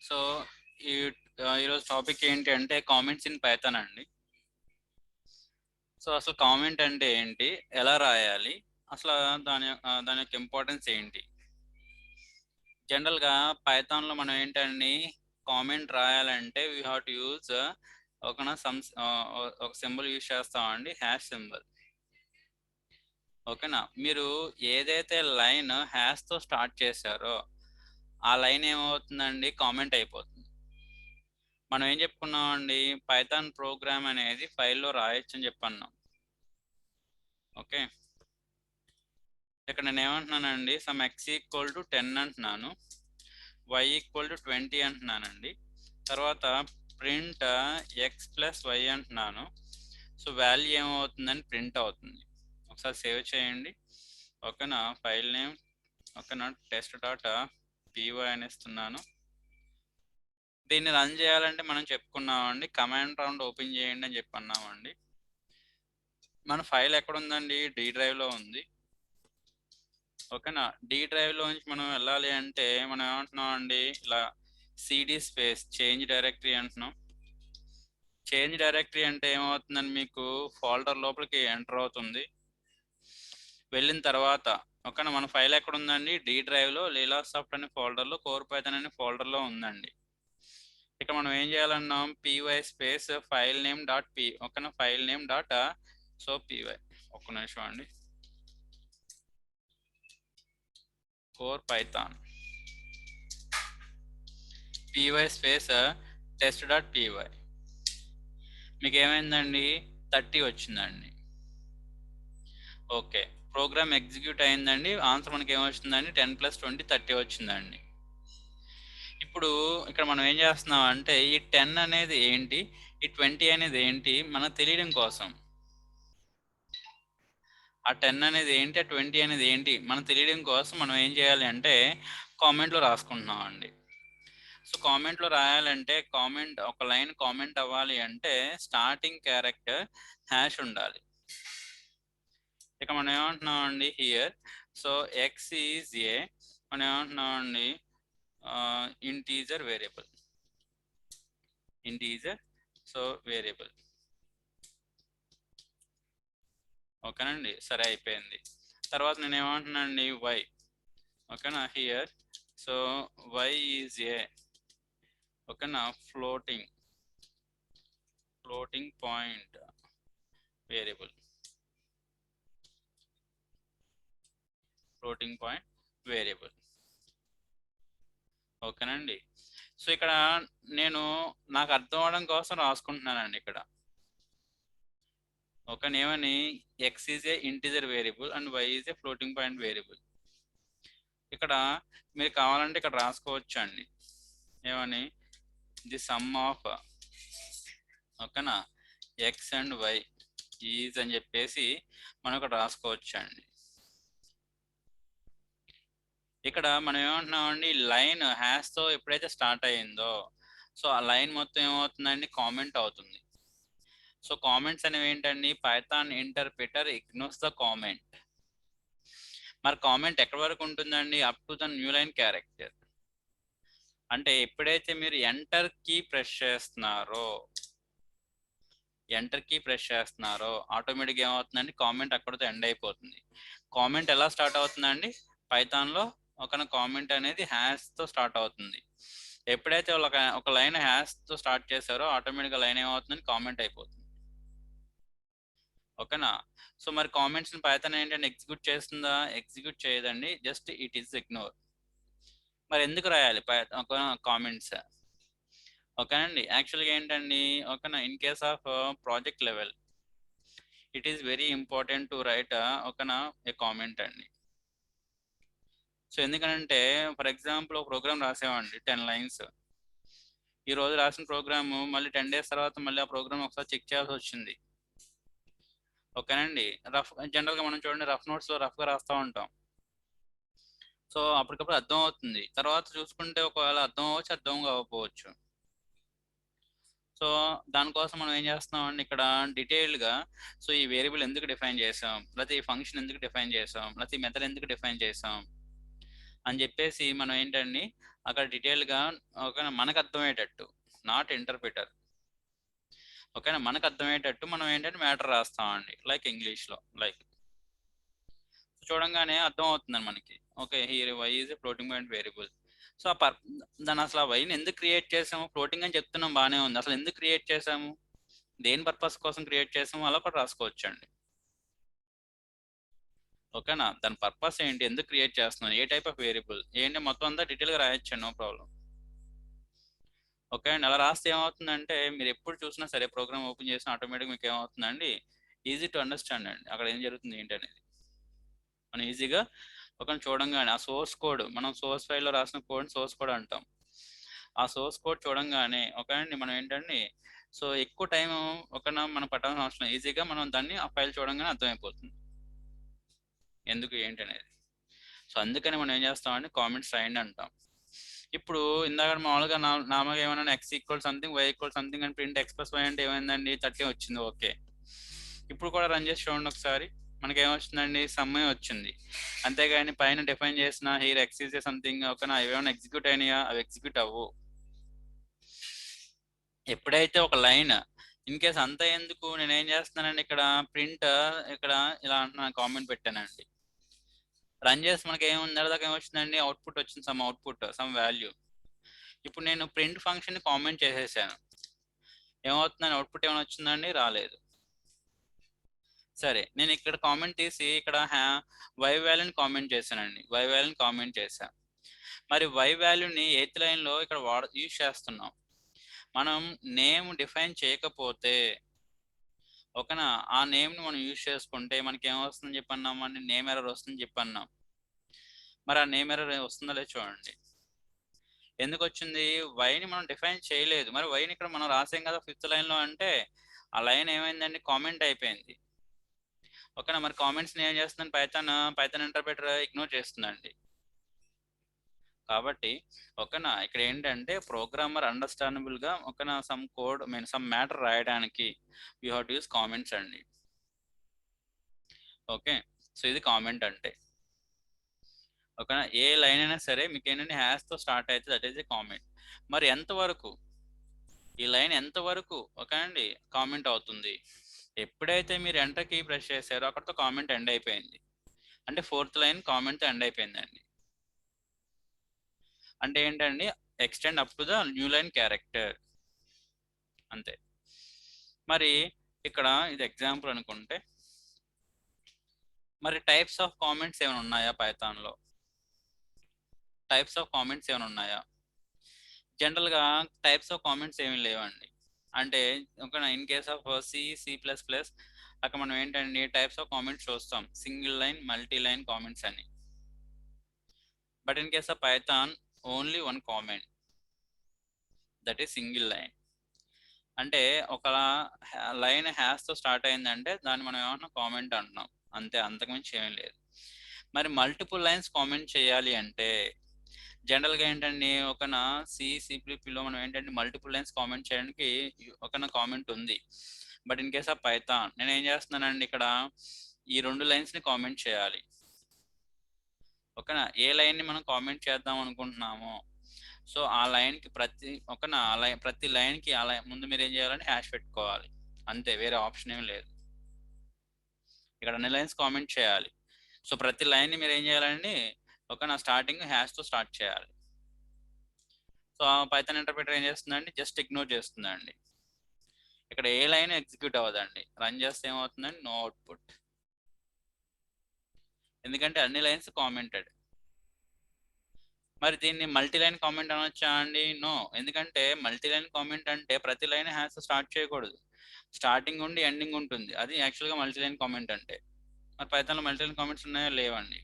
So ఈ ఈరోజు topic ఏంటి అంటే కామెంట్స్ ఇన్ పైథాన్ అండి. సో అసలు కామెంట్ అంటే ఏంటి, ఎలా రాయాలి, అసలు దాని యొక్క ఇంపార్టెన్స్ ఏంటి? జనరల్గా పైథాన్లో మనం ఏంటండి, కామెంట్ రాయాలంటే వీ హ్యావ్ టు యూజ్ ఒక సింబల్ యూజ్ చేస్తామండి, హ్యాష్ సింబల్. ఓకేనా? మీరు ఏదైతే లైన్ హ్యాష్తో స్టార్ట్ చేశారో ఆ లైన్ ఏమవుతుందండి, కామెంట్ అయిపోతుంది. మనం ఏం చెప్పుకున్నామండి, పైథాన్ ప్రోగ్రామ్ అనేది ఫైల్లో రాయొచ్చు అని చెప్పన్నాం. ఓకే, ఇక్కడ నేను ఏమంటున్నానండి, సమ్ x ఈక్వల్ టు 10 అంటున్నాను, y ఈక్వల్ టు 20 అంటున్నానండి. తర్వాత ప్రింట్ x ప్లస్ y అంటున్నాను. సో వాల్యూ ఏమవుతుందని ప్రింట్ అవుతుంది. ఒకసారి సేవ్ చేయండి. ఓకేనా? ఫైల్ నేమ్ ఓకేనా, టెస్ట్ డాట్ py అని ఇస్తున్నాను. దీన్ని రన్ చేయాలంటే మనం చెప్పుకున్నామండి, కమాండ్ రౌండ్ ఓపెన్ చేయండి అని చెప్పి అన్నామండి. మన ఫైల్ ఎక్కడ ఉందండి, డి డ్రైవ్లో ఉంది. ఓకేనా? డి డ్రైవ్లో నుంచి మనం వెళ్ళాలి అంటే మనం ఏమంటున్నాం అండి, ఇలా సిడి స్పేస్ చేంజ్ డైరెక్టరీ అంటున్నాం. చేంజ్ డైరెక్టరీ అంటే ఏమవుతుందని మీకు ఫోల్డర్ లోపలికి ఎంటర్ అవుతుంది. వెళ్ళిన తర్వాత ఓకేనా, మన ఫైల్ ఎక్కడ ఉందండి, డి డ్రైవ్లో లీలా సాఫ్ట్ అనే ఫోల్డర్లో, కోర్ పైథాన్ అనే ఫోల్డర్లో ఉందండి. ఇక్కడ మనం ఏం చేయాలన్నాం, py space file name dot p, ఓకేనా, file name dot so py. ఒక్క నిమిషం అండి, core python py space test dot py. మీకు ఏమైందండి, 30 వచ్చిందండి. ఓకే, ప్రోగ్రామ్ ఎగ్జిక్యూట్ అయిందండి. ఆన్సర్ మనకి ఏమొచ్చిందండి, 10 + 20 30 వచ్చిందండి. ఇప్పుడు ఇక్కడ మనం ఏం చేస్తున్నాం అంటే, ఈ 10 అనేది ఏంటి, ఈ 20 అనేది ఏంటి మనకు తెలియడం కోసం, ఆ 10 అనేది ఏంటి, ఆ 20 అనేది ఏంటి మనకు తెలియడం కోసం మనం ఏం చేయాలి అంటే కామెంట్లో రాసుకుంటున్నాం అండి. సో కామెంట్లో రాయాలంటే, ఒక లైన్ కామెంట్ అవ్వాలి అంటే స్టార్టింగ్ క్యారెక్టర్ హ్యాష్ ఉండాలి. ఇక మనం ఏమంటున్నాం అండి హియర్, సో ఎక్స్ ఈజ్ ఏ, మనం ఏమంటున్నాం అండి, ఇంటీజర్ వేరియబుల్, సో వేరియబుల్. ఓకేనండి, సరే అయిపోయింది. తర్వాత నేను ఏమంటున్నానండి, వై. ఓకేనా, here so Y is a, ఓకేనా, ఫ్లోటింగ్ పాయింట్ వేరియబుల్, ఓకేనండి. సో ఇక్కడ నేను నాకు అర్థం అవడం కోసం రాసుకుంటున్నానండి ఇక్కడ. ఓకే, ఏమని, X is a integer variable and Y is a floating point variable. ఇక్కడ మీరు కావాలంటే ఇక్కడ రాసుకోవచ్చు అండి, ఏమని, ది సమ్ ఆఫ్ ఓకేనా ఎక్స్ అండ్ వై ఈజ్ అని చెప్పేసి మనం ఇక్కడ రాసుకోవచ్చు అండి. ఇక్కడ మనం ఏమంటున్నామండి, లైన్ హ్యాష్తో ఎప్పుడైతే స్టార్ట్ అయ్యిందో సో ఆ లైన్ మొత్తం ఏమవుతుందండి, కామెంట్ అవుతుంది. సో కామెంట్స్ అనేవి ఏంటండి, Python interpreter ignores the comment. మరి కామెంట్ ఎక్కడి వరకు ఉంటుందండి, up to the new line character. అంటే ఎప్పుడైతే మీరు ఎంటర్ కీ ప్రెస్ చేస్తున్నారో ఆటోమేటిక్గా ఏమవుతుందండి, కామెంట్ అక్కడితో ఎండ్ అయిపోతుంది. కామెంట్ ఎలా స్టార్ట్ అవుతుందండి, పైథాన్లో ఒక కామెంట్ అనేది హ్యాష్తో స్టార్ట్ అవుతుంది. ఎప్పుడైతే ఒక లైన్ హ్యాష్తో స్టార్ట్ చేశారో ఆటోమేటిక్గా లైన్ ఏమవుతుందని కామెంట్ అయిపోతుంది. ఓకేనా? సో మరి కామెంట్స్ని పైథాన్ ఏంటంటే ఎగ్జిక్యూట్ చేస్తుందా, ఎగ్జిక్యూట్ చేయదండి, జస్ట్ ఇట్ ఈస్ ఇగ్నోర్. మరి ఎందుకు రాయాలి కామెంట్స్? ఓకేనండి, యాక్చువల్గా ఏంటండి, ఓకేనా, in case of project level it is very important to write ఓకేనా ఏ కామెంట్ అండి. సో ఎందుకంటే ఫర్ ఎగ్జాంపుల్ ఒక ప్రోగ్రామ్ రాసామండి 10 లైన్స్. ఈ రోజు రాసిన ప్రోగ్రామ్ మళ్ళీ 10 డేస్ తర్వాత మళ్ళీ ఆ ప్రోగ్రామ్ ఒకసారి చెక్ చేయాల్సి వచ్చింది. ఓకేనండి, జనరల్గా మనం చూడండి రఫ్ నోట్స్లో రఫ్గా రాస్తూ ఉంటాం. సో అప్పటికప్పుడు అర్థం అవుతుంది, తర్వాత చూసుకుంటే ఒకవేళ అర్థం అవ్వచ్చు, అర్థం కాకపోవచ్చు. సో దానికోసం మనం ఏం చేస్తున్నామండి, ఇక్కడ డీటెయిల్డ్గా సో ఈ వేరియబుల్ ఎందుకు డిఫైన్ చేసాం, లేకపోతే ఈ ఫంక్షన్ ఎందుకు డిఫైన్ చేసాం, లేకపోతే ఈ మెథడ్ ఎందుకు డిఫైన్ చేసాం అని చెప్పేసి మనం ఏంటండి అక్కడ డీటెయిల్గా ఓకేనా మనకు అర్థమయ్యేటట్టు, నాట్ ఇంటర్ప్రిటర్. ఓకేనా మనకు అర్థమయ్యేటట్టు మనం ఏంటంటే మ్యాటర్ రాస్తామండి, లైక్ ఇంగ్లీష్లో. లైక్ చూడంగానే అర్థం అవుతుందండి మనకి. Okay, here Y is a floating point variable. So దాన్ని అసలు ఆ వైని ఎందుకు క్రియేట్ చేసాము? ఫ్లోటింగ్ అని చెప్తున్నాం, బాగానే ఉంది. అసలు ఎందుకు క్రియేట్ చేసాము, దేని పర్పస్ కోసం క్రియేట్ చేసాము, అలా కూడా రాసుకోవచ్చండి. ఓకేనా, దాని పర్పస్ ఏంటి, ఎందుకు క్రియేట్ చేస్తున్నాను, ఏ టైప్ ఆఫ్ వేరియబుల్ ఏంటి, మొత్తం అంతా డీటెయిల్గా రాయొచ్చండి, నో ప్రాబ్లం. ఓకే అండి, అలా రాస్తే ఏమవుతుందంటే మీరు ఎప్పుడు చూసినా సరే ప్రోగ్రామ్ ఓపెన్ చేసిన ఆటోమేటిక్గా మీకు ఏమవుతుందండి, ఈజీ టు అండర్స్టాండ్ అండి అక్కడ ఏం జరుగుతుంది ఏంటి అనేది. మనం ఈజీగా ఒక చూడంగానే ఆ సోర్స్ కోడ్, మనం సోర్స్ ఫైల్లో రాసిన కోడ్ సోర్స్ కోడ్ అంటాం. ఆ సోర్స్ కోడ్ చూడంగానే ఓకే అండి మనం ఏంటండి, సో ఎక్కువ టైం మనం పట్టాల్సిన అవసరం, ఈజీగా మనం దాన్ని ఆ ఫైల్ చూడంగానే అర్థమైపోతుంది ఎందుకు ఏంటి అనేది. సో అందుకని మనం ఏం చేస్తామంటే కామెంట్స్ రాయండి అంటాం. ఇప్పుడు ఇందాక మామూలుగా నార్మల్గా ఏమన్నా X equal something Y equal something అని ప్రింట్ ఎక్స్ప్రెస్ వై అంటే ఏమైందండి, 30 వచ్చింది. ఓకే, ఇప్పుడు కూడా రన్ చేసి చూడండి ఒకసారి, మనకి ఏమొచ్చిందండి, సమ్మే వచ్చింది. అంతేగాని పైన డిఫైన్ చేసిన హీర్ ఎక్స్ ఈజ్ సంథింగ్ ఓకేనా, అవి ఏమైనా ఎగ్జిక్యూట్ అయినాయా, అవి ఎగ్జిక్యూట్ అవ్వు. ఎప్పుడైతే ఒక లైన్ ఇన్ కేస్ అంతా ఎందుకు నేను ఏం చేస్తున్నానండి, ఇక్కడ ప్రింట్ ఇక్కడ ఇలా అంటున్నాను, కామెంట్ పెట్టానండి, రన్ చేసి మనకి ఏముంది దాకా ఏమొచ్చిందండి, అవుట్పుట్ వచ్చింది, సమ్ అవుట్పుట్ సమ్ వాల్యూ. ఇప్పుడు నేను ప్రింట్ ఫంక్షన్ కామెంట్ చేసేసాను, ఏమవుతుందని అవుట్పుట్ ఏమైనా వచ్చిందండి, రాలేదు. సరే, నేను ఇక్కడ కామెంట్ తీసి ఇక్కడ వై వాల్యూని కామెంట్ చేశానండి, వై వాల్యూని కామెంట్ చేశాను. మరి వై వాల్యూని 8th లైన్లో ఇక్కడ యూజ్ చేస్తున్నాం. మనం నేమ్ డిఫైన్ చేయకపోతే ఓకేనా, ఆ నేమ్ని మనం యూజ్ చేసుకుంటే మనకి ఏమొస్తుందని చెప్పన్నాం అండి, నేమ్ ఎర్రర్ వస్తుందని చెప్పన్నాం. మరి ఆ నేమ్ ఎర్రర్ వస్తుందో లేదో చూడండి. ఎందుకు వచ్చింది, వైని మనం డిఫైన్ చేయలేదు. మరి వైని ఇక్కడ మనం రాసాం కదా 5th లైన్లో, అంటే ఆ లైన్ ఏమైందండి, కామెంట్ అయిపోయింది. ఓకేనా, మరి కామెంట్స్ని ఏం చేస్తుందని పైథాన్ ఇంటర్ప్రిటర్ ఇగ్నోర్ చేస్తుందండి. కాబట్టి ఓకేనా, ఇక్కడ ఏంటంటే ప్రోగ్రామర్ అండర్స్టాండబుల్గా ఓకేనా సమ్ కోడ్ సమ్ మ్యాటర్ రాయడానికి you have to use comments అండి. ఓకే, సో ఇది కామెంట్ అంటే. ఓకేనా, ఏ లైన్ అయినా సరే మీకు ఏంటంటే హ్యాష్తో స్టార్ట్ అయితే దట్ ఈస్ ఏ కామెంట్. మరి ఎంతవరకు ఈ లైన్ ఎంతవరకు ఓకే అండి కామెంట్ అవుతుంది, ఎప్పుడైతే మీరు ఎంటర్ కీ ప్రెస్ చేశారో అక్కడతో కామెంట్ ఎండ్ అయిపోయింది. అంటే 4th లైన్ కామెంట్తో ఎండ్ అయిపోయిందండి. అంటే ఏంటండి, extend up to the new line character, అంతే. మరి ఇక్కడ ఇది ఎగ్జాంపుల్ అనుకుంటే, మరి టైప్స్ ఆఫ్ కామెంట్స్ ఏమైనా ఉన్నాయా పైథాన్లో, టైప్స్ ఆఫ్ కామెంట్స్ ఏమైనా ఉన్నాయా? జనరల్గా టైప్స్ ఆఫ్ కామెంట్స్ ఏమీ లేవండి. అంటే ఓకేనా, ఇన్ కేస్ ఆఫ్ C++, అక్కడ మనం ఏంటండి టైప్స్ ఆఫ్ కామెంట్స్ చూస్తాం, single line, multi line comments అని. But in case of python only one comment, that is single line. అంటే ఒక లైన్ హ్యాష్తో స్టార్ట్ అయిందంటే దాన్ని మనం ఏమన్నా కామెంట్ అంటున్నాం, అంతే, అంతకుమించి ఏమీ లేదు. మరి మల్టిపుల్ లైన్స్ కామెంట్ చేయాలి అంటే జనరల్గా ఏంటండి, ఒకనా సిప్లిపిలో మనం ఏంటంటే మల్టిపుల్ లైన్స్ కామెంట్ చేయడానికి ఒకనా కామెంట్ ఉంది. But in case of Python నేను ఏం చేస్తున్నానండి, ఇక్కడ ఈ 2 లైన్స్ని కామెంట్ చేయాలి. ఓకేనా, ఏ లైన్ని మనం కామెంట్ చేద్దాం అనుకుంటున్నామో సో ఆ లైన్కి ప్రతి లైన్కి ఆ లైన్ ముందు మీరు ఏం చేయాలంటే హ్యాష్ పెట్టుకోవాలి, అంతే, వేరే ఆప్షన్ ఏమి లేదు. ఇక్కడ అన్ని లైన్స్ కామెంట్ చేయాలి. సో ప్రతి లైన్ని మీరు ఏం చేయాలండి, ఓకేనా, స్టార్టింగ్ హ్యాష్తో స్టార్ట్ చేయాలి. సో పైథాన్ ఇంటర్ప్రిటర్ ఏం చేస్తుందండి, జస్ట్ ఇగ్నోర్ చేస్తుందండి. ఇక్కడ ఏ లైన్ ఎగ్జిక్యూట్ అవ్వదండి, రన్ చేస్తే ఏమవుతుందండి, నో అవుట్పుట్, ఎందుకంటే అన్ని లైన్స్ కామెంటెడ్. మరి దీన్ని మల్టీ లైన్ కామెంట్ అనొచ్చా అండి, నో, ఎందుకంటే మల్టీ లైన్ కామెంట్ అంటే ప్రతి లైన్ హ్యాస్ స్టార్ట్ చేయకూడదు, స్టార్టింగ్ ఉండి ఎండింగ్ ఉంటుంది, అది యాక్చువల్గా మల్టీ లైన్ కామెంట్ అంటే. మరి పైథాన్లో మల్టీ లైన్ కామెంట్స్ ఉన్నాయో లేవండి.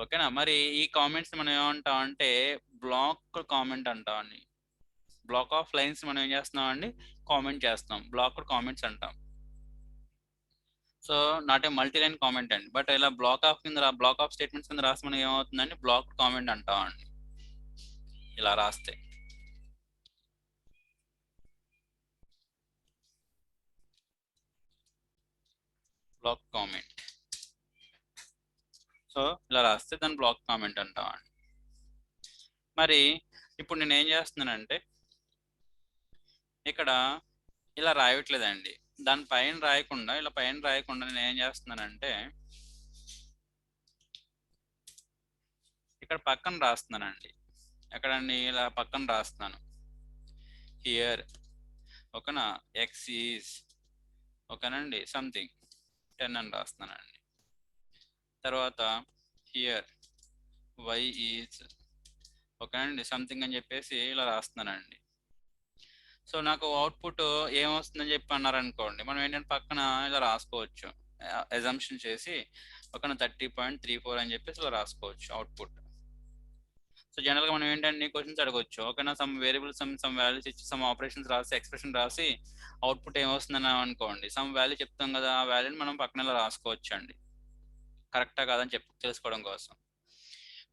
ఓకేనా, మరి ఈ కామెంట్స్ మనం ఏమంటాం అంటే బ్లాక్ కామెంట్ అంటాం అండి. బ్లాక్ ఆఫ్ లైన్స్ మనం ఏం చేస్తున్నాం అండి, కామెంట్ చేస్తాం, బ్లాక్ కామెంట్స్ అంటాం. So not a multi line comment అండి, బట్ ఇలా బ్లాక్ ఆఫ్ స్టేట్మెంట్స్ కింద రాసి మనకి ఏమవుతుందండి, బ్లాక్ కామెంట్ అంటాం అండి, ఇలా రాస్తే. బ్లాక్ కామెంట్, సో ఇలా రాస్తే దాన్ని బ్లాక్ కామెంట్ అంటాం అండి. మరి ఇప్పుడు నేను ఏం చేస్తున్నానంటే ఇక్కడ ఇలా రాయట్లేదండి, దాని పైన రాయకుండా, ఇలా పైన రాయకుండా నేను ఏం చేస్తున్నానంటే ఇక్కడ పక్కన రాస్తున్నానండి. ఎక్కడండి? ఇలా పక్కన రాస్తున్నాను. హియర్ ఓకేనా, ఎక్స్ ఈజ్ ఓకేనండి సంథింగ్ 10 అని రాస్తున్నానండి. తర్వాత హియర్ వై ఈజ్ ఓకేనండి సంథింగ్ అని చెప్పేసి ఇలా రాస్తున్నానండి. సో నాకు అవుట్పుట్ ఏమొస్తుందని చెప్పి అన్నారనుకోండి, మనం ఏంటంటే పక్కన ఇలా రాసుకోవచ్చు, అజంప్షన్ చేసి పక్కన 30.34 అని చెప్పేసి ఇలా రాసుకోవచ్చు అవుట్పుట్. సో జనరల్గా మనం ఏంటంటే క్వశ్చన్స్ అడగవచ్చు, ఓకేనా, సమ్ వేరియబుల్ సమ్ వాల్యూస్ ఇచ్చి సమ్ ఆపరేషన్స్ రాసి ఎక్స్ప్రెషన్ రాసి అవుట్పుట్ ఏమొస్తుందని అనుకోండి, సమ్ వాల్యూ చెప్తాం కదా, ఆ వాల్యూని మనం పక్కన ఇలా రాసుకోవచ్చు అండి, కరెక్టా కాదని తెలుసుకోవడం కోసం.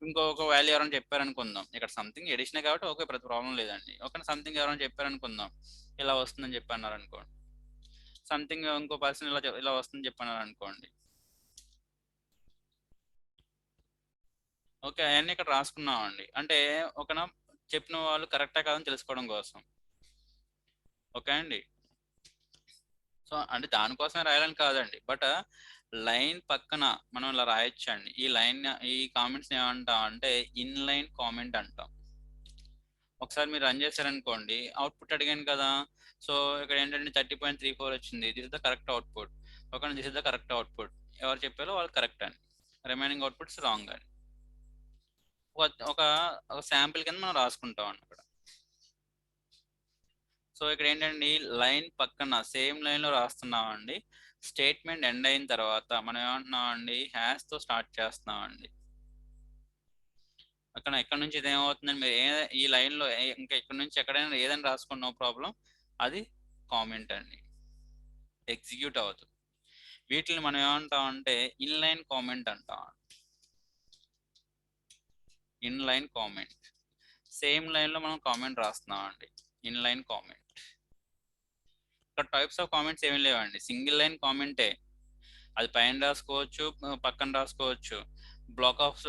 ఇంకొక వాల్యూ ఎవరైనా చెప్పారనుకుందాం, ఇక్కడ సంథింగ్ ఎడిషనే కాబట్టి ఓకే, ప్రతి ప్రాబ్లం లేదండి. ఓకే, సంథింగ్ ఎవరైనా చెప్పారనుకుందాం, ఇలా వస్తుందని చెప్పి అన్నారు అనుకోండి, సంథింగ్ ఇంకో పర్సన్ ఇలా వస్తుందని చెప్పి అన్నారు అనుకోండి, ఓకే అవన్నీ ఇక్కడ రాసుకున్నామండి. అంటే ఓకేనా, చెప్పిన వాళ్ళు కరెక్టా కాదని తెలుసుకోవడం కోసం. ఓకే అండి. సో అంటే దానికోసమే రాయాలని కాదండి, బట్ లైన్ పక్కన మనం ఇలా రాయొచ్చండి. ఈ లైన్, ఈ కామెంట్స్ ఏమంటాం అంటే ఇన్ లైన్ కామెంట్ అంటాం. ఒకసారి మీరు రన్ చేశారనుకోండి, అవుట్పుట్ అడిగాను కదా, సో ఇక్కడ ఏంటంటే 30.34 వచ్చింది, this is the correct output. Okay, this is the correct output. ఎవరు చెప్పారో వాళ్ళు కరెక్ట్ అని, రిమైనింగ్ అవుట్పుట్స్ రాంగ్ అని ఒక శాంపిల్ కింద మనం రాసుకుంటాం అన్నమాట. సో ఇక్కడ ఏంటండి, లైన్ పక్కన సేమ్ లైన్ లో రాస్తున్నామండి. స్టేట్మెంట్ ఎండ్ అయిన తర్వాత మనం ఏమంటున్నామండి, హ్యాష్ తో స్టార్ట్ చేస్తున్నామండి. అక్కడ ఎక్కడ నుంచి ఇది ఏమవుతుందండి, మీరు ఈ లైన్ లో ఇంకా ఇక్కడ నుంచి ఎక్కడైనా ఏదైనా రాసుకోండి, నో ప్రాబ్లం, అది కామెంట్ అండి, ఎగ్జిక్యూట్ అవుతుంది. వీటిని మనం ఏమంటాం అంటే ఇన్ లైన్ కామెంట్ అంటాం. In line comment, same line లో మనం కామెంట్ రాస్తున్నాం అండి, ఇన్ లైన్ కామెంట్. ఇక్కడ టైప్స్ ఆఫ్ కామెంట్స్ ఏమి లేవండి, సింగిల్ లైన్ కామెంటే, అది పైన రాసుకోవచ్చు, పక్కన రాసుకోవచ్చు, black of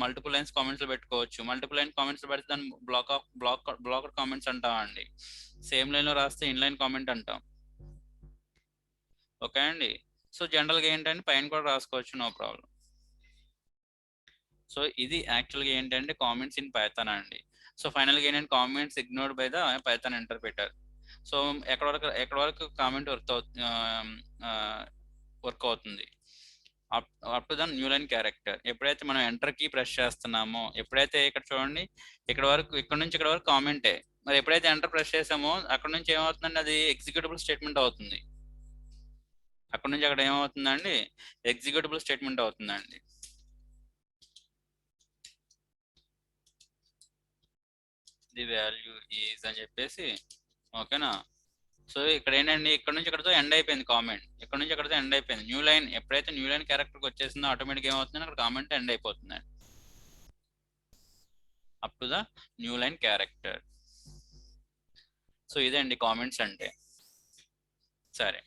multiple lines comments లో పెట్టుకోవచ్చు. మల్టిపుల్ లైన్ కామెంట్స్ లో పెడితే దాన్ని బ్లాక్ కామెంట్స్ అంటామండి. సేమ్ లైన్ లో రాస్తే ఇన్ లైన్ కామెంట్ అంటాం. ఓకే అండి. సో జనరల్గా ఏంటంటే పైన కూడా రాసుకోవచ్చు, నో ప్రాబ్లం. సో ఇది యాక్చువల్గా ఏంటంటే కామెంట్స్ ఇన్ పైథాన్ అండి. సో ఫైనల్గా ఏంటంటే comments ignored by the Python interpreter. So ఎక్కడ వరకు కామెంట్ వర్క్ అవుతుంది, up to the new line character. ఎప్పుడైతే మనం ఎంటర్ కీ ప్రెస్ చేస్తున్నామో, ఎప్పుడైతే ఇక్కడ చూడండి, ఇక్కడ నుంచి ఇక్కడ వరకు కామెంటే, మరి ఎప్పుడైతే ఎంటర్ ప్రెస్ చేసామో అక్కడ నుంచి ఏమవుతుందండి, అది ఎగ్జిక్యూటబుల్ స్టేట్మెంట్ అవుతుంది. అక్కడ నుంచి అక్కడ ఏమవుతుందండి, ఎగ్జిక్యూటబుల్ స్టేట్మెంట్ అవుతుందండి. ది వాల్యూ ఈజ్ అని చెప్పేసి, ఓకేనా. సో ఇక్కడ ఏంటండి, ఇక్కడ నుంచి ఇక్కడతో ఎండ్ అయిపోయింది కామెంట్, ఇక్కడ నుంచి ఇక్కడతో ఎండ్ అయిపోయింది. న్యూ లైన్ ఎప్పుడైతే న్యూ లైన్ క్యారెక్టర్కి వచ్చేసిందో ఆటోమేటిక్ ఏమవుతుంది, అక్కడ కామెంట్ ఎండ్ అయిపోతుంది up to the new line character. So ఇదండి కామెంట్స్ అంటే. సరే,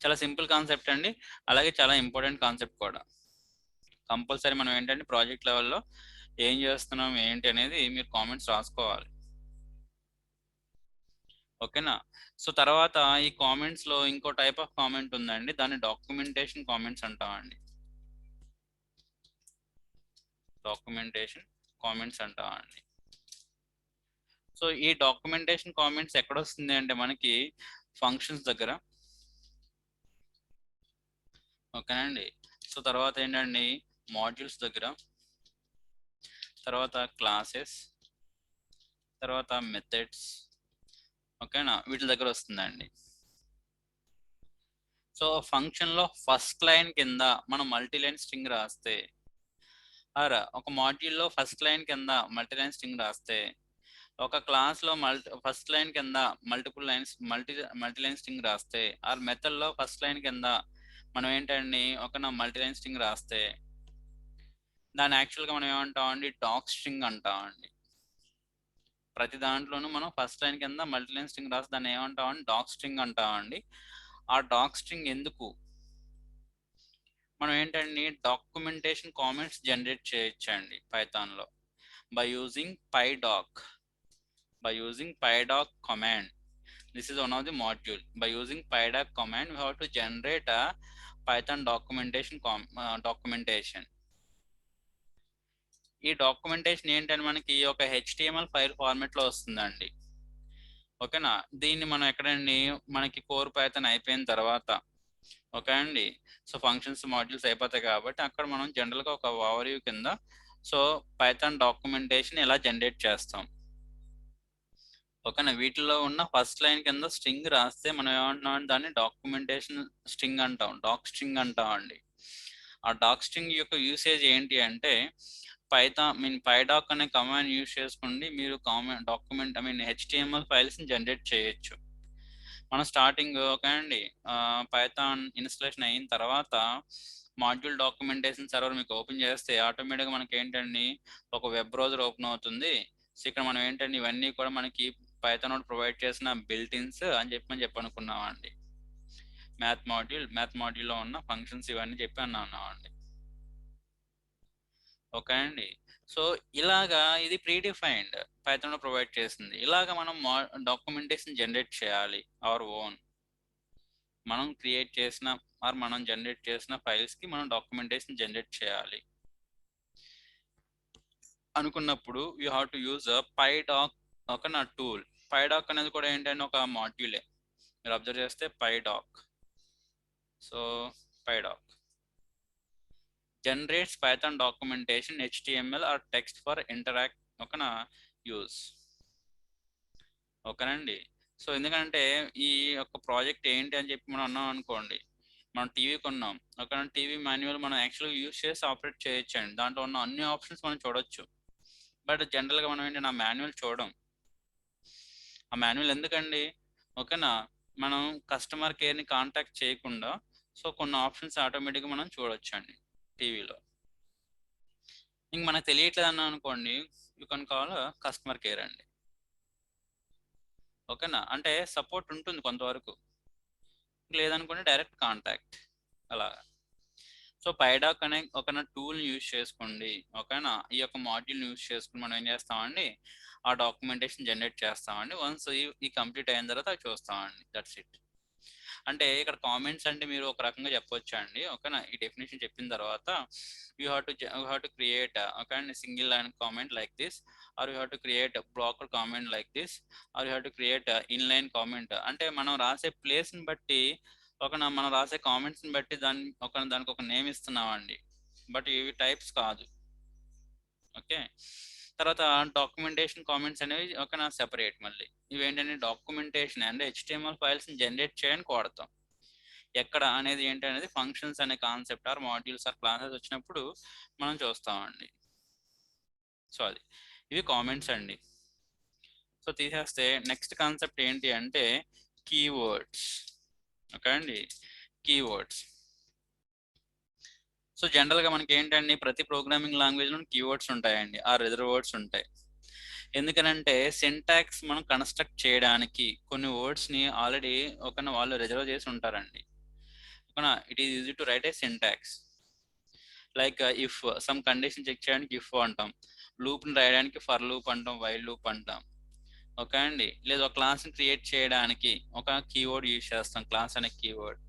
చాలా సింపుల్ కాన్సెప్ట్ అండి, అలాగే చాలా ఇంపార్టెంట్ కాన్సెప్ట్ కూడా. కంపల్సరీ మనం ఏంటంటే ప్రాజెక్ట్ లెవెల్లో ఏం చేస్తున్నాం ఏంటి అనేది మీరు కామెంట్స్ రాసుకోవాలి. ఓకేనా. సో తర్వాత ఈ కామెంట్స్ లో ఇంకో టైప్ ఆఫ్ కామెంట్ ఉందండి, దాన్ని డాక్యుమెంటేషన్ కామెంట్స్ అంటామండి. డాక్యుమెంటేషన్ కామెంట్స్ అంటామండి. సో ఈ డాక్యుమెంటేషన్ కామెంట్స్ ఎక్కడ వస్తుంది అంటే మనకి ఫంక్షన్స్ దగ్గర. ఓకేనండి. సో తర్వాత ఏంటండి, మాడ్యూల్స్ దగ్గర, తర్వాత క్లాసెస్, తర్వాత మెథడ్స్, ఓకేనా, వీటి దగ్గర వస్తుందండి. సో ఫంక్షన్ లో ఫస్ట్ లైన్ కింద మనం మల్టీ లైన్ స్ట్రింగ్ రాస్తే, ఒక మాడ్యూల్ లో ఫస్ట్ లైన్ కింద మల్టీ లైన్ స్ట్రింగ్ రాస్తే, ఒక క్లాస్ లో ఫస్ట్ లైన్ కింద మల్టీ లైన్ స్ట్రింగ్ రాస్తే, మెథడ్ లో ఫస్ట్ లైన్ కింద మనం ఏంటండి ఒక మల్టీ లైన్ స్ట్రింగ్ రాస్తే, దాన్ని యాక్చువల్గా మనం ఏమంటామండి, డాక్ స్ట్రింగ్ అంటామండి. ప్రతి దాంట్లోనూ మనం ఫస్ట్ లైన్ కింద మల్టీ లైన్ స్ట్రింగ్ రాస్తే దాన్ని ఏమంటామండి, డాక్ స్ట్రింగ్ అంటామండి. ఆ డాక్ స్ట్రింగ్ ఎందుకు, మనం ఏంటండి డాక్యుమెంటేషన్ కామెంట్స్ జనరేట్ చేయొచ్చండి పైథాన్లో. by using pydoc. By using pydoc command, this is one of the module. By using pydoc command, we have to generate a Python documentation. ఈ documentation ఏంటంటే మనకి ఒక HTML ఫైల్ ఫార్మాట్ లో వస్తుందండి. ఓకేనా, దీన్ని మనం ఎక్కడండి, మనకి కోర్ పైథాన్ అయిపోయిన తర్వాత, ఓకే అండి, సో ఫంక్షన్స్ మాడ్యూల్స్ అయిపోతాయి కాబట్టి అక్కడ మనం జనరల్ గా ఒక ఓవర్ వ్యూ కింద సో పైథాన్ డాక్యుమెంటేషన్ ఎలా జనరేట్ చేస్తాం. ఓకేనా, వీటిలో ఉన్న ఫస్ట్ లైన్ కింద స్ట్రింగ్ రాస్తే మనం ఏమంటున్నాం, దాన్ని డాక్యుమెంటేషన్ స్ట్రింగ్ అంటాం, డాక్ స్ట్రింగ్ అంటాం అండి. ఆ డాక్ స్ట్రింగ్ యొక్క యూసేజ్ ఏంటి అంటే, పైడాక్ అనే కమాండ్ యూజ్ చేసుకోండి, మీరు డాక్యుమెంట్ HTML ఫైల్స్ ని జనరేట్ చేయొచ్చు. మనం స్టార్టింగ్ ఓకే అండి, పైథాన్ ఇన్స్టలేషన్ అయిన తర్వాత మాడ్యూల్ డాక్యుమెంటేషన్ సర్వర్ మీకు ఓపెన్ చేస్తే ఆటోమేటిక్గా మనకి ఏంటండి ఒక వెబ్ బ్రౌజర్ ఓపెన్ అవుతుంది. సో ఇక్కడ మనం ఏంటండి ఇవన్నీ కూడా మనకి పైథాన్ ప్రొవైడ్ చేసిన బిల్టిన్స్ అని చెప్పి అనుకున్నామండి. మ్యాథ్ మాడ్యూల్లో ఉన్న ఫంక్షన్స్ ఇవన్నీ చెప్పి అన్నామండి. ఓకే అండి, సో ఇలాగా ఇది ప్రీడిఫైన్డ్ పైథాన్ ప్రొవైడ్ చేసింది. ఇలాగా మనం డాక్యుమెంటేషన్ జనరేట్ చేయాలి అవర్ ఓన్. మనం క్రియేట్ చేసిన మనం జనరేట్ చేసిన ఫైల్స్ కి మనం డాక్యుమెంటేషన్ జనరేట్ చేయాలి అనుకున్నప్పుడు you have to use pydoc ఒక నా టూల్. pydoc అనేది కూడా ఏంటంటే ఒక మాడ్యూలే. మీరు అబ్జర్వ్ చేస్తే pydoc, so pydoc generates Python documentation, HTML or text for interact ఓకేనా యూజ్. ఓకేనండి, సో ఎందుకంటే ఈ యొక్క ప్రాజెక్ట్ ఏంటి అని చెప్పి మనం అన్నాం అనుకోండి, మనం టీవీ కొన్నాం, ఓకేనా, టీవీ మాన్యువల్ మనం యాక్చువల్గా యూజ్ చేసి ఆపరేట్ చేయొచ్చండి. దాంట్లో ఉన్న అన్ని ఆప్షన్స్ మనం చూడొచ్చు. బట్ జనరల్గా మనం ఏంటి, నా మాన్యువల్ చూడడం. ఆ మాన్యువల్ ఎందుకండి, ఓకేనా, మనం కస్టమర్ కేర్ని కాంటాక్ట్ చేయకుండా సో కొన్ని ఆప్షన్స్ ఆటోమేటిక్గా మనం చూడొచ్చు అండి టీవీలో. ఇంక మనకు తెలియట్లేదు అన్నా అనుకోండి, you can call customer care అండి. ఓకేనా, అంటే సపోర్ట్ ఉంటుంది కొంతవరకు, లేదనుకోండి డైరెక్ట్ కాంటాక్ట్ అలాగా. సో pydoc అనే ఒక టూల్ని యూజ్ చేసుకోండి. ఓకేనా, ఈ యొక్క మాడ్యూల్ని యూజ్ చేసుకుని మనం ఏం చేస్తామండి, ఆ డాక్యుమెంటేషన్ జనరేట్ చేస్తామండి. వన్స్ ఈ కంప్లీట్ అయిన తర్వాత అది చూస్తామండి. That's it. అంటే ఇక్కడ కామెంట్స్ అంటే మీరు ఒక రకంగా చెప్పొచ్చు అండి. ఓకేనా, ఈ డెఫినేషన్ చెప్పిన తర్వాత you have to create okay single line comment like this, or you have to create blocked comment like this, or you have to create inline comment. అంటే మనం రాసే ప్లేస్ని బట్టి మనం రాసే కామెంట్స్ని బట్టి దానికి ఒక నేమ్ ఇస్తున్నామండి. బట్ ఇవి టైప్స్ కాదు. ఓకే, తర్వాత డాక్యుమెంటేషన్ కామెంట్స్ అనేవి ఒక సెపరేట్. మళ్ళీ ఇవేంటంటే డాక్యుమెంటేషన్ అంటే HTML ఫైల్స్ని జనరేట్ చేయడానికి వాడతాం. ఎక్కడ అనేది ఏంటి అనేది ఫంక్షన్స్ అనే concept or modules or classes వచ్చినప్పుడు మనం చూస్తామండి. సో అది ఇవి కామెంట్స్ అండి. సో తీసేస్తే నెక్స్ట్ కాన్సెప్ట్ ఏంటి అంటే కీవర్డ్స్. ఓకే అండి, కీవర్డ్స్. సో జనరల్గా మనకి ఏంటండి ప్రతి ప్రోగ్రామింగ్ లాంగ్వేజ్లో కీవర్డ్స్ ఉంటాయండి, ఆ రిజర్వ్ వర్డ్స్ ఉంటాయి. ఎందుకనంటే సింటాక్స్ మనం కన్స్ట్రక్ట్ చేయడానికి కొన్ని వర్డ్స్ని ఆల్రెడీ వాళ్ళు రిజర్వ్ చేసి ఉంటారండి. ఓకేనా, it is easy to write a syntax. Like if some condition check చేయడానికి ఇఫ్ అంటాం, లూప్ని రాయడానికి ఫర్ లూప్ అంటాం, వైల్ లూప్ అంటాం. ఓకే అండి, లేదా ఒక క్లాస్ని క్రియేట్ చేయడానికి ఒక కీవర్డ్ యూజ్ చేస్తాం, క్లాస్ అనే కీవర్డ్.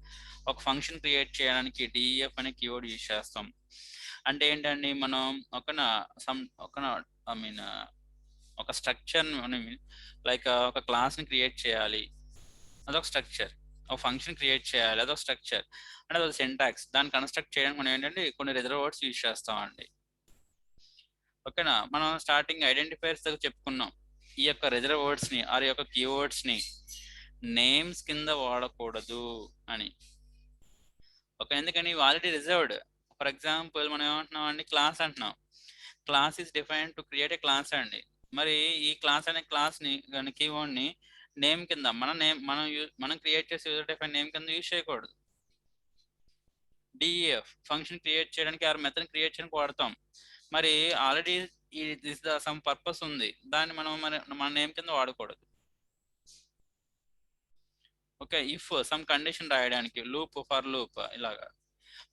ఒక ఫంక్షన్ క్రియేట్ చేయడానికి DEF అనే కీవర్డ్ యూజ్ చేస్తాం. అంటే ఏంటండి మనం ఒక స్ట్రక్చర్ లైక్ ఒక క్లాస్ని క్రియేట్ చేయాలి, అదొక స్ట్రక్చర్. ఒక ఫంక్షన్ క్రియేట్ చేయాలి, అదొక స్ట్రక్చర్. అంటే అదొక సింటాక్స్. దాన్ని కన్స్ట్రక్ట్ చేయడానికి మనం ఏంటంటే కొన్ని రిజర్వ్ వర్డ్స్ యూజ్ చేస్తామండి. ఓకేనా, మనం స్టార్టింగ్ ఐడెంటిఫైర్స్ దగ్గర చెప్పుకున్నాం. ఈ యొక్క రిజర్వ్ వర్డ్స్ని ఆ యొక్క కీవర్డ్స్ని నేమ్స్ కింద వాడకూడదు అని. ఓకే, ఎందుకని ఇవి ఆల్రెడీ రిజర్వ్డ్. ఫర్ ఎగ్జాంపుల్ మనం ఏమంటున్నాం అండి, క్లాస్ అంటున్నాం. Class is defined to create a class అండి. మరి ఈ క్లాస్ అనే క్లాస్ని కానీ కీవర్డ్ని నేమ్ కింద మనం క్రియేట్ చేసే యూజర్ డిఫైన్ నేమ్ కింద యూజ్ చేయకూడదు. DEF ఫంక్షన్ క్రియేట్ చేయడానికి ఆర్ మెథడ్ క్రియేట్ చేయడానికి వాడతాం. మరి ఆల్రెడీ సమ్ పర్పస్ ఉంది, దాన్ని మనం మన నేమ్ కింద వాడకూడదు. ఓకే, ఇఫ్ సమ్ కండిషన్ రాయడానికి లూప్ ఫర్ లూప్ ఇలాగా.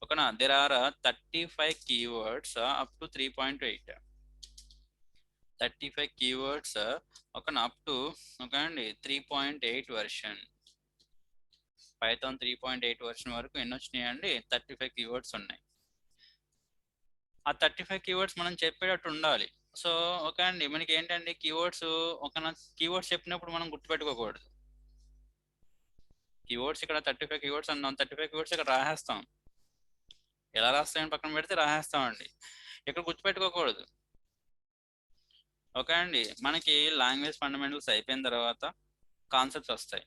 ఓకేనా, there are 35 keywords up to 3.8. 35 keywords ఒక అప్ టు ఓకే అండి 3.8 వెర్షన్. పైథాన్ 3.8 వెర్షన్ వరకు ఎన్ని వచ్చినాయండి? 35 కీవర్డ్స్ ఉన్నాయి. ఆ 35 కీవర్డ్స్ మనం చెప్పేటట్టు ఉండాలి. సో ఓకే అండి, మనకి ఏంటంటే కీవర్డ్స్ కీవర్డ్స్ చెప్పినప్పుడు మనం గుర్తుపెట్టుకోకూడదు. కీవర్డ్స్ ఇక్కడ 35 కీవర్డ్స్ అన్నాం, 35 కీవర్డ్స్ ఇక్కడ రాసేస్తాం. ఎలా రాస్తామని పక్కన పెడితే రాసేస్తామండి, ఇక్కడ గుర్తుపెట్టుకోకూడదు. ఓకే అండి, మనకి లాంగ్వేజ్ ఫండమెంటల్స్ అయిపోయిన తర్వాత కాన్సెప్ట్స్ వస్తాయి.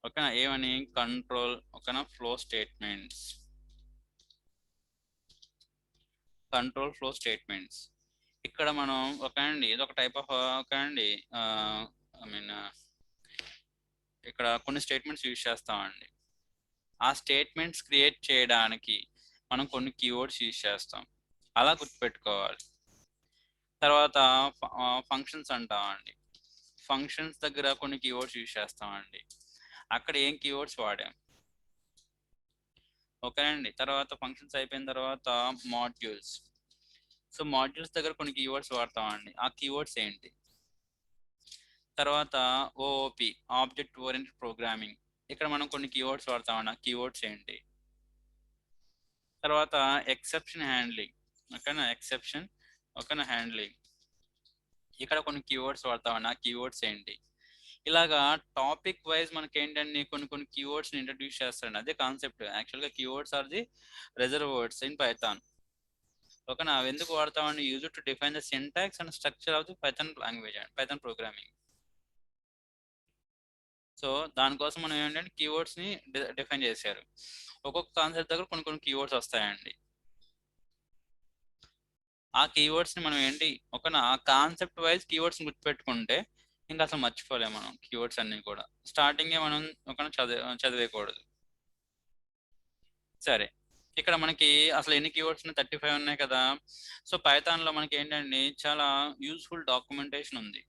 ఓకేనా, ఏమని? కంట్రోల్, ఓకేనా, flow statements, control flow statements. ఇక్కడ మనం ఓకే అండి ఇది ఒక టైప్ ఆఫ్ ఓకే అండి ఐ మీన్ ఇక్కడ కొన్ని స్టేట్మెంట్స్ యూజ్ చేస్తామండి. ఆ స్టేట్మెంట్స్ క్రియేట్ చేయడానికి మనం కొన్ని కీవర్డ్స్ యూజ్ చేస్తాం, అలా గుర్తుపెట్టుకోవాలి. తర్వాత ఫంక్షన్స్ అంటామండి. ఫంక్షన్స్ దగ్గర కొన్ని కీవర్డ్స్ యూజ్ చేస్తామండి, అక్కడ ఏం కీవర్డ్స్ వాడాం. ఓకేనండి, తర్వాత ఫంక్షన్స్ అయిపోయిన తర్వాత మాడ్యూల్స్. సో మాడ్యూల్స్ దగ్గర కొన్ని కీవర్డ్స్ వాడతామండి, ఆ కీవర్డ్స్ ఏంటి. తర్వాత ఓఓపి, ఆబ్జెక్ట్ ఓరియంటెడ్ ప్రోగ్రామింగ్, ఇక్కడ మనం కొన్ని కీవర్డ్స్ వాడతామండి, ఆ కీవర్డ్స్ ఏంటి. తర్వాత ఎక్సెప్షన్ హ్యాండ్లింగ్, ఓకేనా, ఎక్సెప్షన్ ఓకేనా హ్యాండ్లింగ్, ఇక్కడ కొన్ని కీవర్డ్స్ వాడతామండి, ఆ కీవర్డ్స్ ఏంటి. ఇలాగా టాపిక్ వైజ్ మనకి ఏంటంటే కొన్ని కీవర్డ్స్ ఇంట్రడ్యూస్ చేస్తారండి, అదే కాన్సెప్ట్. యాక్చువల్గా keywords are the reserved words in python. ఓకేనా, అవి ఎందుకు వాడతామండి? Use to define the syntax and structure of the python language and python programming. So దానికోసం మనం ఏంటంటే కీవర్డ్స్ ని డిఫైన్ చేశారు. ఒక్కొక్క కాన్సెప్ట్ దగ్గర కొన్ని కీవర్డ్స్ వస్తాయండి. ఆ కీవర్డ్స్ ని మనం ఏంటి ఓకేనా, ఆ కాన్సెప్ట్ వైజ్ కీవర్డ్స్ గుర్తుపెట్టుకుంటే ఇంకా అసలు మర్చిపోలేము మనం కీవర్డ్స్ అన్ని కూడా. స్టార్టింగే మనం ఒక చదివేయకూడదు. సరే, ఇక్కడ మనకి అసలు ఎన్ని కీవర్డ్స్ ఉన్నాయి? 35 ఉన్నాయి కదా. సో పైథాన్ లో మనకి ఏంటంటే చాలా యూస్ఫుల్ డాక్యుమెంటేషన్ ఉంది.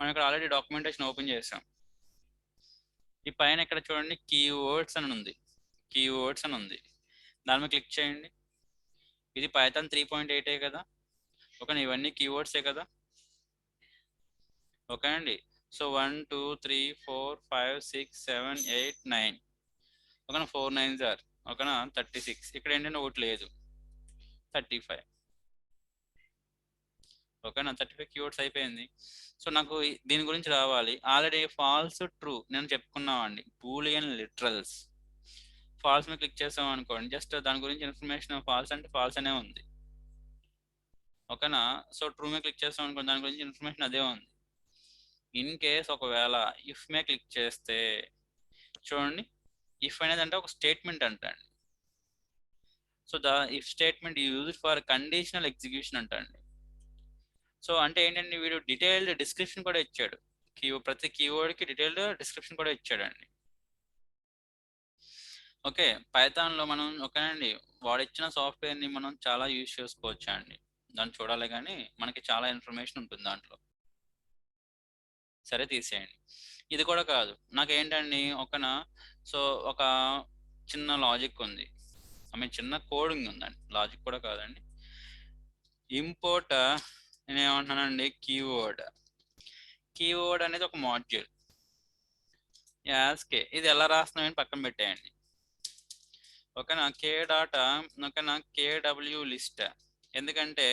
మనం ఇక్కడ ఆల్రెడీ డాక్యుమెంటేషన్ ఓపెన్ చేసాం. ఈ పైన ఇక్కడ చూడండి కీవర్డ్స్ అని ఉంది, కీవర్డ్స్ అని ఉంది, దాని మీద క్లిక్ చేయండి. ఇది పైథాన్ 3.8 కదా. ఓకే, ఇవన్నీ కీవర్డ్సే కదా. ఓకే అండి, సో 1 2 3 4 5 6 7 8 9 ఓకేనా, 4 9s ఆర్ ఓకేనా 36. ఇక్కడ ఏంటంటే ఒకటి లేదు, 35. ఓకేనా, 35 కీవర్డ్స్ అయిపోయింది. సో నాకు దీని గురించి రావాలి. ఆల్రెడీ ఫాల్స్ ట్రూ నేను చెప్పుకున్నామండి, బూలియన్ లిటరల్స్. ఫాల్స్ మీద క్లిక్ చేసాం అనుకోండి, జస్ట్ దాని గురించి ఇన్ఫర్మేషన్ ఫాల్స్ అంటే ఫాల్స్ అనే ఉంది. ఓకేనా, సో ట్రూ మీద క్లిక్ చేసాం అనుకోండి, దాని గురించి ఇన్ఫర్మేషన్ అదే ఉంది. ఇన్ కేస్ ఒకవేళ ఇఫ్ మే క్లిక్ చేస్తే చూడండి, ఇఫ్ అనేది అంటే ఒక స్టేట్మెంట్ అంటండి. So the if statement used for conditional execution అంటండి. సో అంటే ఏంటంటే వీడు డీటెయిల్డ్ డిస్క్రిప్షన్ కూడా ఇచ్చాడు, ప్రతి కీవర్డ్కి డీటెయిల్డ్ డిస్క్రిప్షన్ కూడా ఇచ్చాడండి. ఓకే, పైథాన్లో మనం ఓకేనండి వాడిచ్చిన సాఫ్ట్వేర్ని మనం చాలా యూజ్ చేసుకోవచ్చు అండి. దాన్ని చూడాలి కానీ మనకి చాలా ఇన్ఫర్మేషన్ ఉంటుంది దాంట్లో. సరే తీసేయండి. ఇది కూడా కాదు, నాకేంటండి ఓకేనా, సో ఒక చిన్న లాజిక్ ఉంది, ఐ మీన్ చిన్న కోడింగ్ ఉందండి, లాజిక్ కూడా కాదండి. ఇంపోర్ట్ నేను ఏమంటున్నానండి, కీవర్డ్ అనేది ఒక మాడ్యూల్. యాస్కే ఇది ఎలా రాస్తున్నామని పక్కన పెట్టేయండి. ఓకేనా, కే డాట్ ఓకేనా కేడబ్ల్యూ లిస్ట్, ఎందుకంటే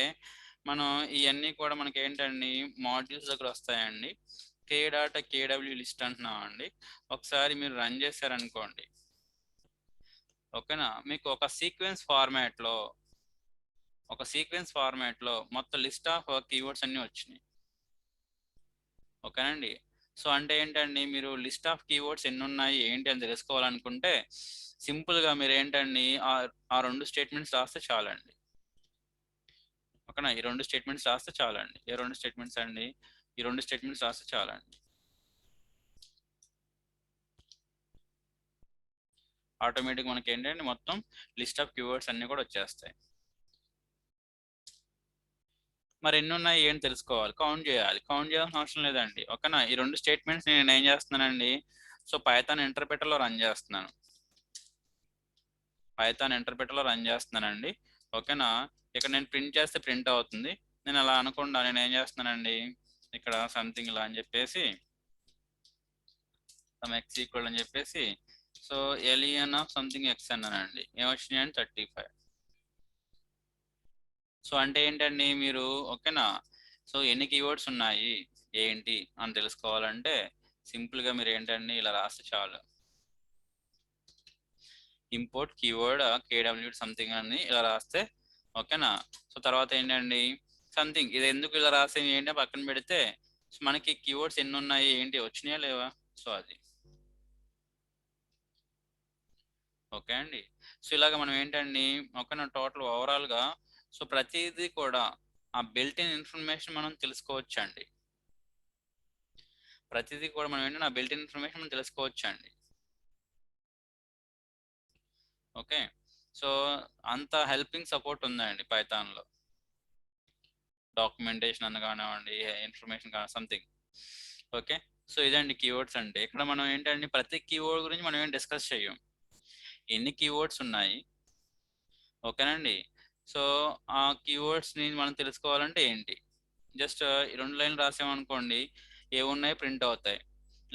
మనం ఇవన్నీ కూడా మనకి ఏంటండి మాడ్యూల్స్ దగ్గర వస్తాయండి. కే డాట్ కేడబ్ల్యూ లిస్ట్ అంటున్నామండి. ఒకసారి మీరు రన్ చేశారనుకోండి, ఓకేనా, మీకు ఒక సీక్వెన్స్ ఫార్మాట్లో మొత్తం లిస్ట్ ఆఫ్ కీవర్డ్స్ అన్నీ వచ్చినాయి. ఓకేనండి, సో అంటే ఏంటండి, మీరు లిస్ట్ ఆఫ్ కీవర్డ్స్ ఎన్ని ఉన్నాయి ఏంటి అని తెలుసుకోవాలనుకుంటే సింపుల్గా మీరు ఏంటండి ఆ రెండు స్టేట్మెంట్స్ రాస్తే చాలండి. ఓకేనా, ఈ రెండు స్టేట్మెంట్స్ రాస్తే చాలండి. ఏ రెండు స్టేట్మెంట్స్ అండి? ఈ రెండు స్టేట్మెంట్స్ రాస్తే చాలండి. ఆటోమేటిక్ మనకి ఏంటంటే మొత్తం లిస్ట్ ఆఫ్ కీవర్డ్స్ అన్ని కూడా వచ్చేస్తాయి. మరి ఎన్ని ఉన్నాయి ఏంటి తెలుసుకోవాలి, కౌంట్ చేయాల్సిన అవసరం లేదండి. ఓకేనా, ఈ రెండు స్టేట్మెంట్స్ నేను ఏం చేస్తున్నానండి, సో పైథాన్ ఇంటర్ప్రెటర్లో రన్ చేస్తున్నానండి. ఓకేనా, ఇక్కడ నేను ప్రింట్ చేస్తే ప్రింట్ అవుతుంది, నేను అలా అనకుండా నేను ఏం చేస్తున్నానండి, ఇక్కడ సంథింగ్ ఇలా అని చెప్పేసి సమ్ ఎక్స్ ఈక్వల్ అని చెప్పేసి so alias of something x అన్నానండి. ఏమొచ్చినాయి అంటే 35. సో అంటే ఏంటండి మీరు ఓకేనా, సో ఎన్ని కీవర్డ్స్ ఉన్నాయి ఏంటి అని తెలుసుకోవాలంటే సింపుల్గా మీరు ఏంటండి ఇలా రాస్తే చాలు. ఇంపోర్ట్ కీవర్డ్ కేడబ్ల్యూ సంథింగ్ అని ఇలా రాస్తే ఓకేనా. సో తర్వాత ఏంటండి సంథింగ్, ఇది ఎందుకు ఇలా రాస్తే ఏంటి పక్కన పెడితే మనకి కీవర్డ్స్ ఎన్ని ఉన్నాయి ఏంటి వచ్చినాయా లేవా, సో అది ఓకే అండి. సో ఇలాగ మనం ఏంటండి ఓకేనా టోటల్ ఓవరాల్గా సో ప్రతిదీ కూడా ఆ బిల్ట్ ఇన్ ఇన్ఫర్మేషన్ మనం తెలుసుకోవచ్చు అండి. ప్రతిదీ కూడా మనం ఏంటంటే ఆ బిల్ట్ ఇన్ ఇన్ఫర్మేషన్ మనం తెలుసుకోవచ్చు అండి. ఓకే, సో అంత హెల్పింగ్ సపోర్ట్ ఉందండి పైథాన్లో. డాక్యుమెంటేషన్ అన్న కానివ్వండి, ఇన్ఫర్మేషన్ కానీ సంథింగ్. ఓకే, సో ఇదండి కీవర్డ్స్ అంటే. ఇక్కడ మనం ఏంటంటే ప్రతి కీవర్డ్ గురించి మనం ఏం డిస్కస్ చేయం, ఎన్ని కీవర్డ్స్ ఉన్నాయి ఓకేనండి. సో ఆ కీవర్డ్స్ని మనం తెలుసుకోవాలంటే ఏంటి, జస్ట్ 2 లైన్లు రాసామనుకోండి ఏమున్నాయి ప్రింట్ అవుతాయి.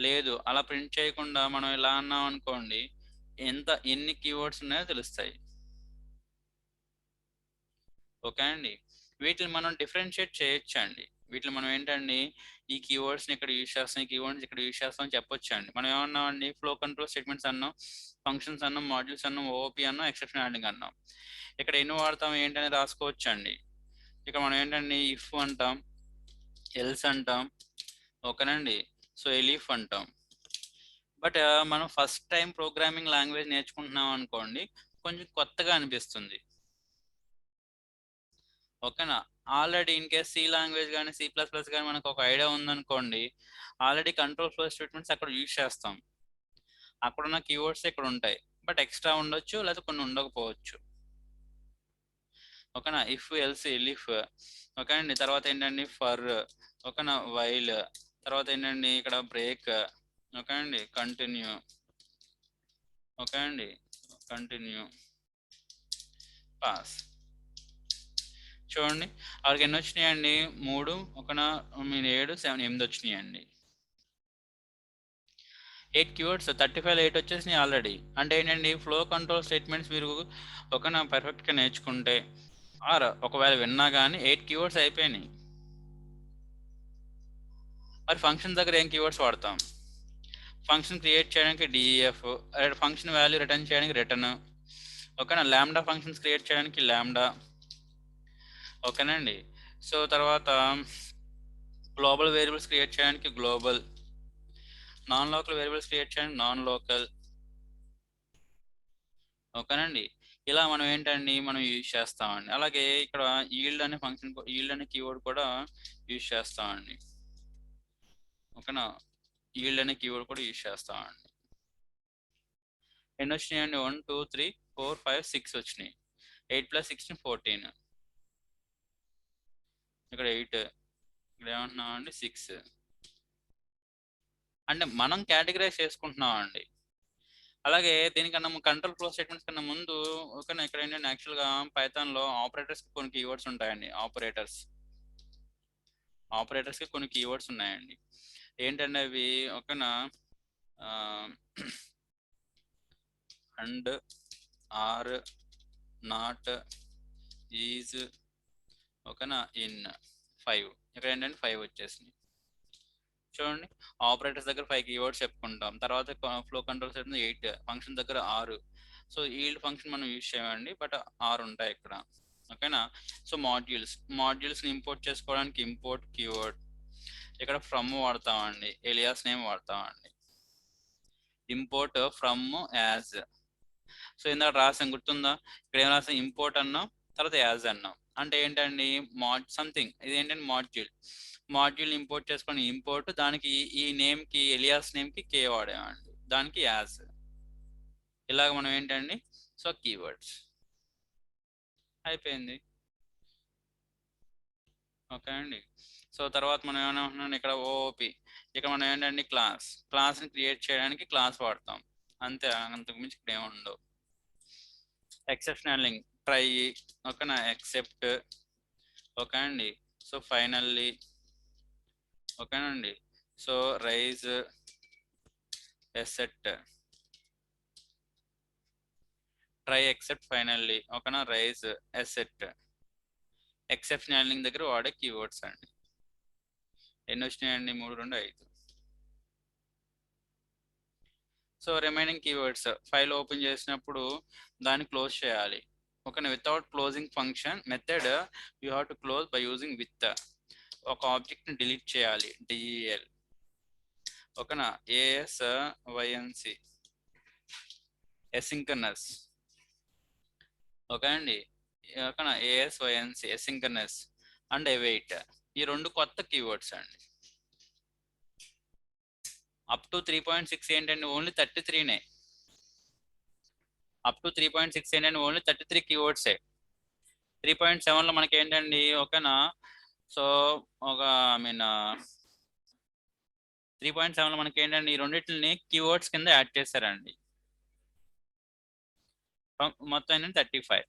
లేదు అలా ప్రింట్ చేయకుండా మనం ఇలా అన్నాం అనుకోండి ఎన్ని కీవర్డ్స్ ఉన్నాయో తెలుస్తాయి. ఓకే అండి, వీటిని మనం డిఫరెన్షియేట్ చేయొచ్చు అండి. వీటిని మనం ఏంటండి ఈ కీవర్డ్స్ని ఇక్కడ యూజ్ చేస్తాం, ఈ కీవర్డ్స్ ఇక్కడ యూజ్ చేస్తాం అని చెప్పొచ్చు అండి. మనం ఏమన్నామండి ఫ్లో కంట్రోల్ స్టేట్మెంట్స్ అన్నాం, ఫంక్షన్స్ అన్నాం, మాడ్యూల్స్ అన్నాం, ఓఓపి అన్నాం, ఎక్సెప్షన్ హ్యాండ్లింగ్ అన్నాం. ఇక్కడ ఎన్ని వాడతాం ఏంటని రాసుకోవచ్చు అండి. ఇక్కడ మనం ఏంటండి ఇఫ్ అంటాం, ఎల్స్ అంటాం ఓకేనండి, సో ఎలీఫ్ అంటాం. బట్ మనం ఫస్ట్ టైం ప్రోగ్రామింగ్ లాంగ్వేజ్ నేర్చుకుంటున్నాం అనుకోండి కొంచెం కొత్తగా అనిపిస్తుంది ఓకేనా. Already in case C language కానీ C++ కానీ మనకు ఒక ఐడియా ఉందనుకోండి ఆల్రెడీ కంట్రోల్ ఫ్లో స్టేట్మెంట్స్ అక్కడ యూజ్ చేస్తాం, అక్కడ ఉన్న కీవర్డ్స్ ఇక్కడ ఉంటాయి, బట్ ఎక్స్ట్రా ఉండొచ్చు లేదా కొన్ని ఉండకపోవచ్చు ఓకేనా. ఇఫ్ ఎల్స్ ఎలిఫ్ ఓకే అండి, తర్వాత ఏంటండి ఫర్ ఓకేనా, వైల్, తర్వాత ఏంటండి ఇక్కడ బ్రేక్ ఓకే అండి, కంటిన్యూ ఓకే అండి, కంటిన్యూ, పాస్. చూడండి వాళ్ళకి ఎన్ని వచ్చినాయండి 3 ఒకనా 7 7 8 వచ్చినాయండి. 8 కీవర్డ్స్ 35 8 వచ్చేసినాయి ఆల్రెడీ. అంటే ఏంటండి ఫ్లో కంట్రోల్ స్టేట్మెంట్స్ మీరు ఒకనా పర్ఫెక్ట్గా నేర్చుకుంటే ఆర్ ఒకవేళ విన్నా కానీ 8 కీవర్డ్స్ అయిపోయినాయి. మరి ఫంక్షన్ దగ్గర ఏం కీవర్డ్స్ వాడతాం, ఫంక్షన్ క్రియేట్ చేయడానికి డిఈఎఫ్, ఫంక్షన్ వాల్యూ రిటర్న్ చేయడానికి రిటర్న్ ఓకేనా, ల్యాండా ఫంక్షన్స్ క్రియేట్ చేయడానికి ల్యాండా ఓకేనండి. సో తర్వాత గ్లోబల్ వేరియబుల్స్ క్రియేట్ చేయడానికి global, non local variables create చేయడానికి నాన్ లోకల్ ఓకేనండి. ఇలా మనం ఏంటండి మనం యూజ్ చేస్తామండి. అలాగే ఇక్కడ ఈల్డ్ అనే ఫంక్షన్, ఈల్డ్ అనే కీవర్డ్ కూడా యూజ్ చేస్తామండి ఓకేనా, ఈల్డ్ అనే కీవర్డ్ కూడా యూజ్ చేస్తామండి. ఎన్ని వచ్చినాయండి 1 2 3 4 5 6 వచ్చినాయి. 8 + 16 14, ఇక్కడ 8, ఇక్కడ ఏమంటున్నాం అండి 6. అంటే మనం కేటగిరైజ్ చేసుకుంటున్నాం అండి. అలాగే దీనికన్నా కంట్రోల్ ఫ్లో స్టేట్మెంట్స్ కన్నా ముందు ఓకేనా, ఇక్కడ ఏంటంటే యాక్చువల్గా పైథాన్లో ఆపరేటర్స్కి కొన్ని కీవర్డ్స్ ఉంటాయండి. ఆపరేటర్స్కి కొన్ని కీవర్డ్స్ ఉన్నాయండి. ఏంటంటే అవి ఓకేనా అండ్, ఆర్, నాట్, ఈజ్ ఓకేనా, ఇన్ 5. ఇక్కడ ఏంటంటే 5 వచ్చేసినాయి. చూడండి ఆపరేటర్స్ దగ్గర 5 కీవర్డ్స్ చెప్పుకుంటాం, తర్వాత ఫ్లో కంట్రోల్ స్టేట్మెంట్ 8, ఫంక్షన్ దగ్గర 6. సో ఈల్డ్ ఫంక్షన్ మనం యూజ్ చేయండి బట్ 6 ఉంటాయి ఇక్కడ ఓకేనా. సో మాడ్యూల్స్ని ఇంపోర్ట్ చేసుకోవడానికి ఇంపోర్ట్ కీవర్డ్, ఇక్కడ ఫ్రమ్ వాడతామండి, ఎలియాస్ నేమ్ వాడతామండి. ఇంపోర్ట్ ఫ్రమ్ యాజ్, సో ఇందాక రాసాం గుర్తుందా, ఇక్కడ ఏం రాసాం ఇంపోర్ట్ అన్నాం తర్వాత యాజ్ అన్నాం. అంటే ఏంటండి సంథింగ్, ఇది ఏంటంటే మాడ్యూల్ ఇంపోర్ట్ చేసుకొని ఇంపోర్ట్, దానికి ఈ నేమ్కి ఎలియాస్ నేమ్కి కే వాడామండి, దానికి యాజ్. ఇలాగ మనం ఏంటండి సో కీవర్డ్స్ అయిపోయింది ఓకే అండి. సో తర్వాత మనం ఏమనుకుంటున్నాం ఇక్కడ ఓఓపి, ఇక్కడ మనం ఏంటంటే క్లాస్ని క్రియేట్ చేయడానికి క్లాస్ వాడతాం అంతే, అంతకు మించి ఇక్కడ ఏమి ఉండవు. ఎక్సెప్షన్ హ్యాండ్లింగ్ ట్రై ఓకేనా, ఎక్సెప్ట్ ఓకే అండి, సో ఫైనల్లీ ఓకేనండి. So raise assert try except finally ఓకేనా, రైజ్ ఎసెట్ ఎక్సెప్షన్ హ్యాండ్లింగ్ దగ్గర వాడే కీవర్డ్స్ అండి. ఎన్ని వచ్చినాయండి? 3, 2, 5. So remaining keywords file open చేసినప్పుడు దాన్ని క్లోజ్ చేయాలి ఓకేనా. Without closing function method you have to close by using with. ఒక ఆబ్జెక్ట్ని డిలీట్ చేయాలి, డిఈఎల్ ఓకేనా. ASYNC ఎసింకనస్ ఓకే అండి ఓకేనా. ASYNC ఎసింకనస్ అండ్ await ఈ 2 కొత్త కీవర్డ్స్ అండి. అప్ టు 3.6 ఏంటండి? ఓన్లీ 33నే. అప్ టు 3.6 ఏంటండి? ఓన్లీ 33 కీవర్డ్సే. 3.7లో మనకి ఏంటండి ఓకేనా. సో ఒక ఐ మీన్ 3.7లో మనకి ఏంటండి ఈ రెండింటిని కీవర్డ్స్ కింద యాడ్ చేశారండి. మొత్తం ఏంటంటే 35.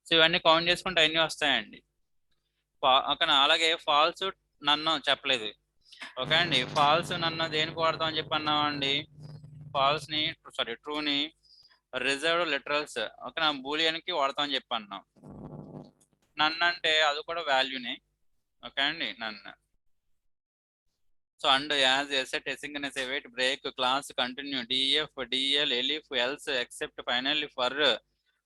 సో ఇవన్నీ కౌంట్ చేసుకుంటే అన్నీ వస్తాయండి ఓకేనా. అలాగే ఫాల్స్ నన్ను చెప్పలేదు ఓకే అండి. ఫాల్స్ నన్ను దేనికి వాడతాం అని చెప్పి అన్నామండి. ఫాల్స్ని ట్రూని రిజర్వ్డ్ లిటరల్స్ ఓకేనా బూలియన్కి వాడతాం అని చెప్పి అన్నాం. నన్ను అంటే అది కూడా వాల్యూనే ఓకే అండి. నన్ను so and as assert asynchronous await break class continue DF DL elif else except finally for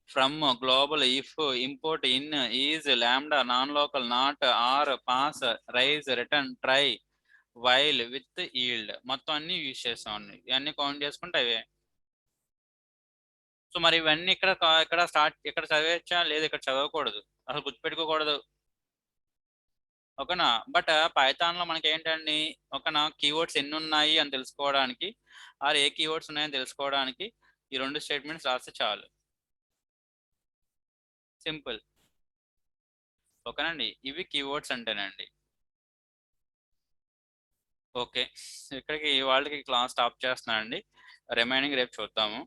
from global if import in is lambda non-local not or pass rise return try while with yield మొత్తం అన్ని use చేస్తామండి. ఇవన్నీ count చేసుకుంటే అవే. So మరి ఇవన్నీ ఇక్కడ start ఇక్కడ చదివేచ్చా? లేదు, ఇక్కడ చదవకూడదు, అసలు గుర్తుపెట్టుకోకూడదు ఓకేనా. బట్ పైథాన్లో మనకి ఏంటండి ఓకేనా కీవర్డ్స్ ఎన్ని ఉన్నాయి అని తెలుసుకోవడానికి ఆర్ ఏ కీవర్డ్స్ ఉన్నాయని తెలుసుకోవడానికి ఈ 2 స్టేట్మెంట్స్ రాస్తే చాలు. సింపుల్ ఓకేనండి. ఇవి కీవర్డ్స్ అంటేనండి. ఓకే, ఇక్కడికి వాళ్ళకి క్లాస్ స్టాప్ చేస్తున్నానండి. రిమైనింగ్ రేపు చూద్దాము.